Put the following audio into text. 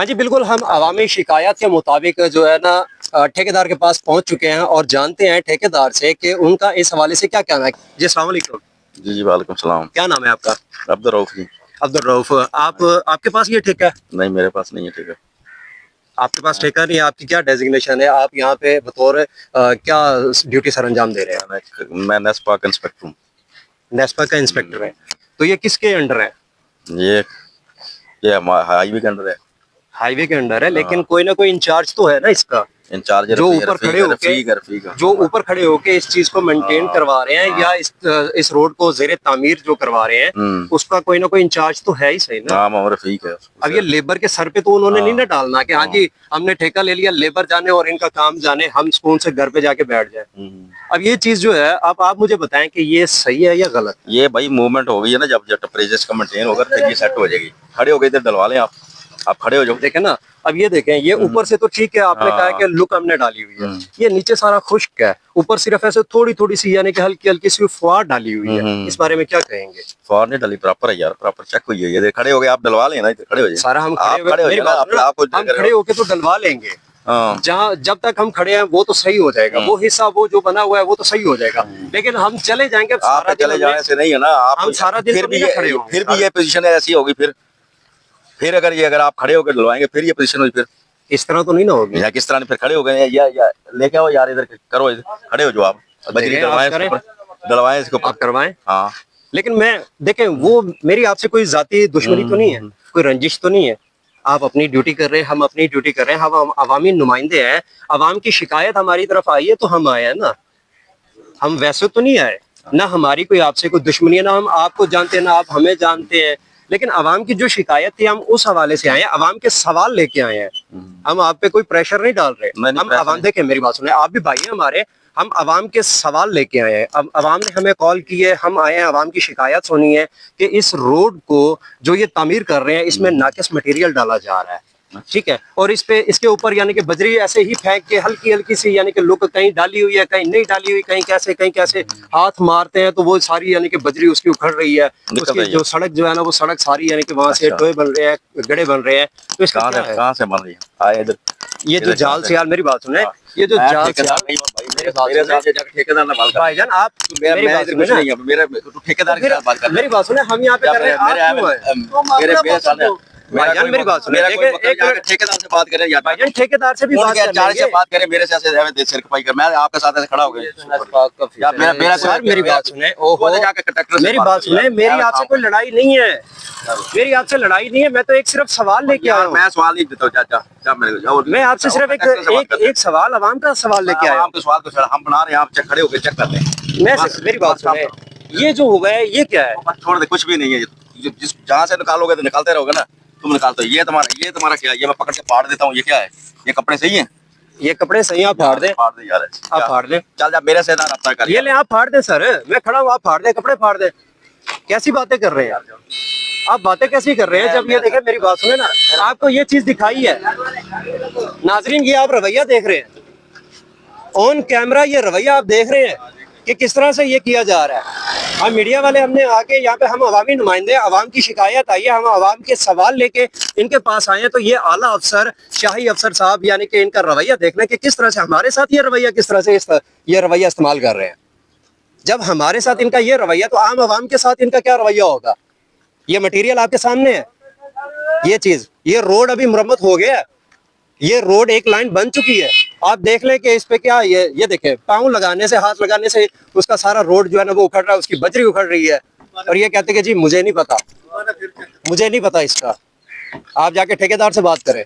हाँ जी बिल्कुल, हम अवामी शिकायत के मुताबिक जो है ना ठेकेदार के पास पहुंच चुके हैं और जानते हैं ठेकेदार से कि उनका इस हवाले से क्या कहना है। जी अस्सलाम वालेकुम। जी जी वालेकुम सलाम। क्या नाम है आपका? अब्दुल रऊफ जी। अब्दुल रऊफ। आपके पास ये ठेका है? नहीं मेरे पास नहीं है ठेका। आपके पास ठेका नहीं है, आपकी क्या डेजिग्नेशन है? आप यहाँ पे बतौर क्या ड्यूटी सर अंजाम दे रहे हैं? मैं नेस्पा का इंस्पेक्टर हूँ। नेस्पा का इंस्पेक्टर है, तो ये किसके अंडर है? ये हाईवे के अंडर है। हाईवे के अंडर है, लेकिन कोई ना कोई इंचार्ज तो है ना इसका, इंचार्ज जो ऊपर खड़े होके इस चीज को मेंटेन करवा रहे हैं या इस रोड को ज़ेरे तामीर जो करवा रहे हैं उसका कोई ना कोई इंचार्ज तो है ही, सही ना? हाँ रफीक है। अब ये लेबर के सर पे तो उन्होंने नहीं ना डालना कि हाँ जी हमने ठेका ले लिया, लेबर जाने और इनका काम जाने, हम सुकून से घर पे जाके बैठ जाए। अब ये चीज जो है, अब आप मुझे बताएं कि ये सही है या गलत? ये भाई मूवमेंट हो गई है ना, जब टेम्परेचर का मेंटेन होगा तो ये सेट हो जाएगी। खड़े हो गए इधर डलवा लें आप खड़े हो जाओ। देखें ना, अब ये देखें, ये ऊपर से तो ठीक है, आपने कहा कि लुक हमने डाली हुई है, ये नीचे सारा खुश्क है, ऊपर सिर्फ ऐसे थोड़ी थोड़ी सी यानी कि हल्की हल्की सी फुहार डाली हुई है। इस बारे में क्या कहेंगे? फुहार नहीं डाली, प्रॉपर है यार, प्रॉपर चेक हुई है। ये खड़े हो गए आप डलवा लें ना, खड़े हो जाए सारा। हम खड़े होके तो डलवा लेंगे, जहाँ जब तक हम खड़े हैं वो तो सही हो जाएगा, वो हिस्सा वो जो बना हुआ है वो तो सही हो जाएगा, लेकिन हम चले जाएंगे आप चले जाने से नहीं है ना, आप हम सारा दिन फिर भी ये पोजीशन ऐसी होगी। फिर अगर आप खड़े होकर डलवाएंगे फिर ये पोजीशन होगी। फिर इस तरह तो नहीं ना होगी। या किस तरह फिर खड़े हो गए या लेके आओ यार, इधर करो, इधर खड़े हो जो आप बजरी डलवाएं इसको, आप करवाएं। हाँ, लेकिन मैं देखें, वो मेरी आपसे कोई जाती दुश्मनी तो नहीं है, कोई रंजिश तो नहीं है। आप अपनी ड्यूटी कर रहे हैं, हम अपनी ड्यूटी कर रहे हैं, हम अवामी नुमाइंदे हैं, अवाम की शिकायत हमारी तरफ आई है तो हम आए हैं ना, हम वैसे तो नहीं आए ना, हमारी कोई आपसे कोई दुश्मनी है ना, हम आपको जानते हैं ना आप हमें जानते हैं, लेकिन अवाम की जो शिकायत थी हम उस हवाले से आए हैं, अवाम के सवाल लेके आए हैं। हम आप पे कोई प्रेशर नहीं डाल रहे, हम अवाम, देखें मेरी बात सुने, आप भी भाई हैं हमारे, हम अवाम के सवाल लेके आए हैं। अब अवाम ने हमें कॉल की है, हम आए हैं अवाम की शिकायत सुनी है कि इस रोड को जो ये तामीर कर रहे हैं इसमें नाकिस मटेरियल डाला जा रहा है, ठीक है, और इस पे इसके ऊपर यानी कि बजरी ऐसे ही फेंक के हल्की हल्की सी यानी कि लुक कहीं डाली हुई है कहीं नहीं डाली हुई, कहीं कैसे हाथ मारते हैं तो वो सारी यानी कि बजरी उसकी उखड़ रही है, उसकी जो सड़क जो है ना वो सड़क सारी यानी कि वहां से टोए बन रहे हैं, गड्ढे बन रहे हैं, तो इसका कहाँ से बन रही है? आए इधर, ये जो जाल से यार, मेरी बात सुने, ये जो जाल से भाईजान, आप मेरी बात सुने, हम यहाँ पे कर रहे हैं, भाईजान मेरी बात सुने, ठेकेदार से बात करें या भाईजान ठेकेदार से भी बात करें, मेरे से ऐसे सिर खपाई कर, मैं आपके साथ ऐसे खड़ा हो गया। मेरी बात सुने, मेरी बात सुने, मेरी आपसे कोई लड़ाई नहीं है, मेरी आपसे लड़ाई नहीं है, मैं तो एक सिर्फ सवाल लेके आया हूँ। मैं सवाल नहीं देता हूँ, मैं आपसे सिर्फ एक सवाल, अवाम का सवाल लेके आया हूँ। सवाल को हम बना रहे हैं, आप खड़े होकर चेक कर लें। मेरी बात सुने, ये जो हुआ है ये क्या है? छोड़ दे, कुछ भी नहीं है, जिस जहाँ से निकालोगे तो निकालते रहोगे ना, तुम निकालते हो। ये तुम्हारा क्या है? ये मैं पकड़ के फाड़ देता हूँ, ये क्या है? ये कपड़े सही हैं? ये कपड़े सही, आप फाड़ दे यार, आप फाड़ दे, चल जा मेरे से ना रब्ता कर, ये ले आप फाड़ दे सर, मैं खड़ा हूँ, आप फाड़ दे, कपड़े फाड़ दे, कैसी बातें कर रहे हैं आप? बातें कैसी कर रहे हैं? जब ये देखे, मेरी बात सुने ना, आपको ये चीज दिखाई है नाजरीन, ये आप रवैया देख रहे हैं ऑन कैमरा, ये रवैया आप देख रहे हैं कि किस तरह से ये किया जा रहा है। हम मीडिया वाले हमने आके यहाँ पे, हम अवामी नुमाइंदे, अवाम की शिकायत आई है, हम अवाम के सवाल लेके इनके पास आए हैं, तो ये आला अफसर, शाही अफसर साहब यानी कि इनका रवैया देखना कि किस तरह से हमारे साथ ये रवैया, किस तरह से ये रवैया इस्तेमाल कर रहे हैं। जब हमारे साथ इनका ये रवैया, तो आम अवाम के साथ इनका क्या रवैया होगा? ये मटेरियल आपके सामने है, ये चीज, ये रोड अभी मुरम्मत हो गया, ये रोड एक लाइन बन चुकी है, आप देख लें कि इस पे क्या ये देखें, पाँव लगाने से, हाथ लगाने से उसका सारा रोड जो है ना वो उखड़ रहा है, उसकी बजरी उखड़ रही है, और ये कहते कि जी मुझे नहीं पता इसका। आप जाके ठेकेदार से बात करें।